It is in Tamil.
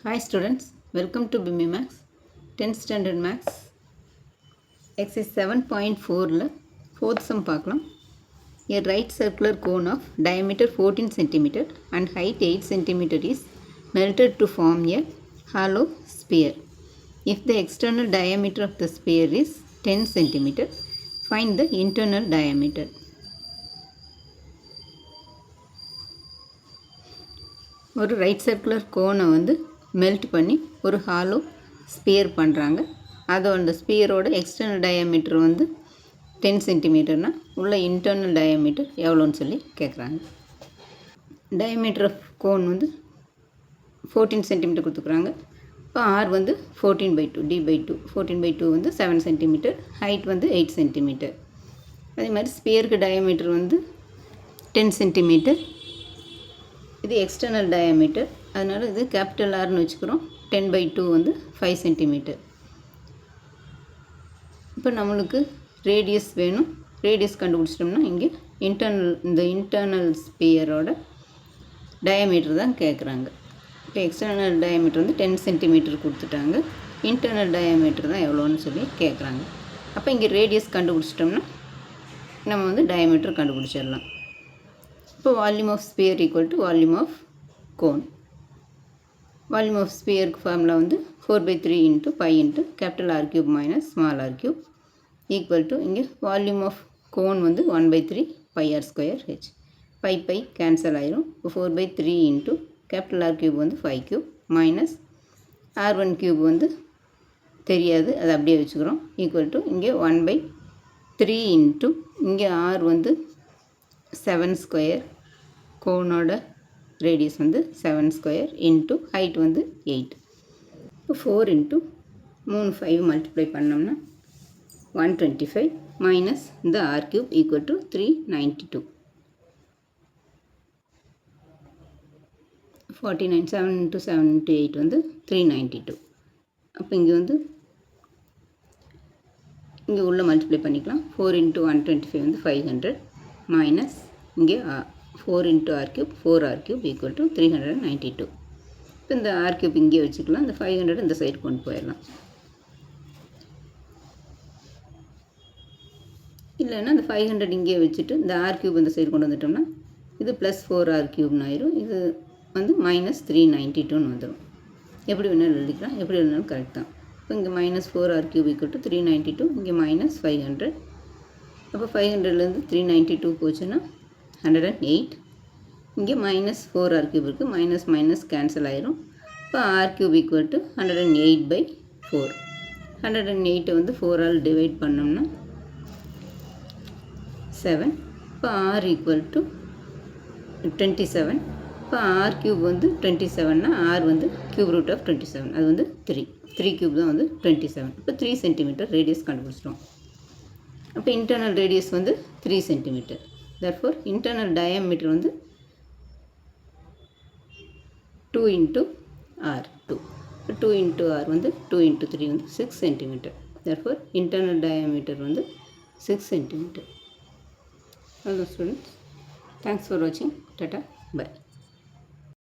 Hi students, welcome to BIMI Max 10th Standard Max Exercise 7.4ல 4th sum பார்க்கலாம். A right circular cone of diameter 14 cm and height 8 cm is melted to form a hollow sphere. If the external diameter of the sphere is 10 cm, find the internal diameter. ஒரு ரைட் சர்க்குலர் கோனை வந்து மெல்ட் பண்ணி ஒரு ஹாலோ ஸ்பியர் பண்ணுறாங்க. அதோட ஸ்பியரோட எக்ஸ்டர்னல் டயாமீட்டர் வந்து 10 சென்டிமீட்டர்னால் உள்ள இன்டர்னல் டயாமீட்டர் எவ்வளோன்னு சொல்லி கேட்குறாங்க. டயாமீட்டர் ஆஃப் கோன் வந்து 14 சென்டிமீட்டர் கொடுத்துக்குறாங்க. இப்போ ஆர் வந்து 14/2 d/2 14/2 வந்து 7 சென்டிமீட்டர், ஹைட் வந்து 8 சென்டிமீட்டர். அதே மாதிரி ஸ்பியருக்கு டயாமீட்டர் வந்து 10 சென்டிமீட்டர். இது எக்ஸ்டர்னல் டயாமீட்டர், அதனால் இது கேபிட்டல் ஆர்னு வச்சுக்கிறோம். 10/2 வந்து 5 சென்டிமீட்டர். இப்போ நம்மளுக்கு ரேடியஸ் வேணும். ரேடியஸ் கண்டுபிடிச்சிட்டோம்னா இங்கே இன்டர்னல் ஸ்பியரோட டயாமீட்டர் தான் கேட்குறாங்க. இப்போ எக்ஸ்டர்னல் டயாமீட்டர் வந்து 10 சென்டிமீட்டர் கொடுத்துட்டாங்க. இன்டர்னல் டயாமீட்டர் தான் எவ்வளோன்னு சொல்லி கேட்குறாங்க. அப்போ இங்கே ரேடியஸ் கண்டுபிடிச்சிட்டோம்னா நம்ம வந்து டயாமீட்டர் கண்டுபிடிச்சிடலாம். இப்போ volume of sphere equal to volume of cone. Volume of ஸ்பியருக்கு ஃபார்முலா வந்து 4/3 into pi into capital R cube minus small R cube equal to இங்கே வால்யூம் ஆஃப் கோன் வந்து 1/3 pi R square H. Pi cancel ஆயிரும். இப்போ 4/3 இன்ட்டு கேபிட்டல் ஆர் கியூப் வந்து 5 கியூப் மைனஸ் R1 கியூப் வந்து தெரியாது, அதை அப்படியே வச்சுக்கிறோம். ஈக்குவல் டு இங்கே 1/3 இன்ட்டு இங்கே ஆர் வந்து 7 ஸ்கொயர், கோனோட ரேடியஸ் வந்து 7 ஸ்கொயர் இன்ட்டு ஹைட் வந்து 8. இப்போ 4 இன்ட்டு 3 5 மல்டிப்ளை பண்ணோம்னா 125 மைனஸ் இந்த r cube equal to 392. 49 7 into 7 into 8 வந்து 392. அப்போ இங்கே வந்து இங்கே உள்ள மல்டிப்ளை பண்ணிக்கலாம். 4 இன்ட்டு 125 வந்து 500 மைனஸ் இங்கே 4 into r cube 4r cube equal to 392. இப்போ இந்த ஆர் கியூப் இங்கே வச்சுக்கலாம். இந்த 500 இந்த சைடு கொண்டு போயிடலாம். இல்லைன்னா இந்த 500 இங்கே வச்சுட்டு இந்த ஆர் கியூப் இந்த சைடு கொண்டு வந்துட்டோம்னா இது ப்ளஸ் 4r கியூப்னு ஆயிரும். இது வந்து மைனஸ் 392ன்னு வந்துடும். எப்படி வேணாலும் எழுதிக்கலாம், எப்படி வேணாலும் கரெக்ட் தான். இப்போ இங்கே minus 4r cube equal to 392, இங்கே மைனஸ் 500. அப்போ 500லேருந்து 392 போச்சுன்னா 108. இங்கே மைனஸ் 4r கியூப் இருக்குது, மைனஸ் மைனஸ் கேன்சல் ஆயிரும். இப்போ ஆர் கியூப் ஈக்குவல் டு 108/4. 108 வந்து 4ஆல் டிவைட் பண்ணோம்னா 7. இப்போ ஆர் ஈக்குவல் டு 27. இப்போ ஆர் கியூப் வந்து 27னா ஆர் வந்து கியூப் ரூட் ஆஃப் 27, அது வந்து 3 கியூப் தான் வந்து 27. இப்போ 3 சென்டிமீட்டர் ரேடியஸ் கண்டுபிடிச்சிட்டோம். அப்போ இன்டர்னல் ரேடியஸ் வந்து 3 சென்டிமீட்டர். therefore internal diameter வந்து 2 into r2. 2 into r வந்து 2 into 3 வந்து 6 சென்டிமீட்டர். therefore internal diameter வந்து 6 centimetre. Hello students, thanks for watching. Tata, bye.